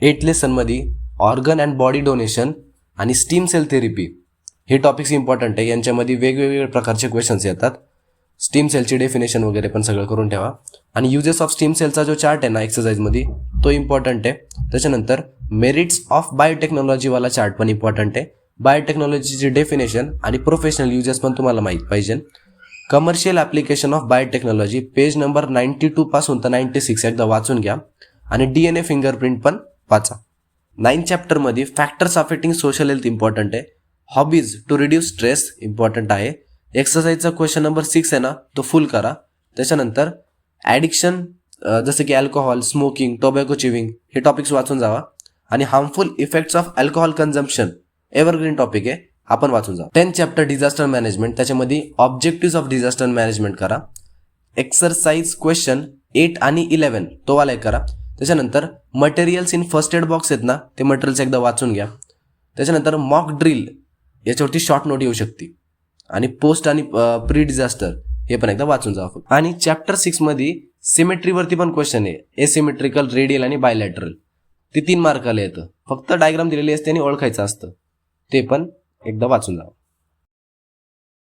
8 लेसनमध्ये organ and body donation आणि steam sale therapy हे topics important आहे. यांच्यामध्ये वेगवेगळे प्रकारचे क्वेश्चन्स येतात. स्टीम सेलची डेफिनेशन वगैरे पण सगळं करून ठेवा. आणि युजेस ऑफ स्टीम सेलचा जो चार्ट आहे ना एक्सरसाइजमध्ये तो इम्पॉर्टंट आहे. त्याच्यानंतर मेरिट्स ऑफ बायोटेक्नॉलॉजीवाला चार्ट पण इम्पॉर्टंट आहे. बायोटेक्नॉलॉजीची डेफिनेशन आणि प्रोफेशनल युजेस पण तुम्हाला माहीत पाहिजे. Commercial application of biotechnology page number 92 पासून तर 96 एकदा वाचून घ्या. आणि DNA फिंगरप्रिंट पण वाचा. 9 चॅप्टरमध्ये factors affecting social health important आहे. Hobbies to reduce stress important आहे. एक्सरसाइजचा क्वेश्चन नंबर 6 आहे ना तो फुल करा. त्याच्यानंतर ॲडिक्शन जसं की अल्कोहॉल, स्मोकिंग, टोबॅको चिविंग हे टॉपिक्स वाचून जावा. आणि harmful effects of alcohol consumption evergreen topic आहे, आपण वाचून जाऊ. 10 चॅप्टर डिझास्टर मॅनेजमेंट, त्याच्यामध्ये ऑब्जेक्टिव्ह ऑफ डिझास्टर मॅनेजमेंट करा. एक्सरसाइज क्वेश्चन 8 आणि 11 तो वाला एक करा. त्याच्यानंतर materials in first aid box आहेत ना ते मटेरियल्स एकदा वाचून घ्या. त्याच्यानंतर मॉक ड्रिल याच्यावरती शॉर्ट नोट येऊ शकते. आणि पोस्ट आणि प्री डिझास्टर हे पण एकदा वाचून जावं. आणि चॅप्टर 6 मध्ये सिमेट्रीवरती पण क्वेश्चन आहे. एसिमेट्रिकल, रेडियल आणि बायलॅटरल ते 3 मार्काला येतं. फक्त डायग्राम दिलेली असते आणि ओळखायचं असतं. ते पण एकदा वाचून जावं.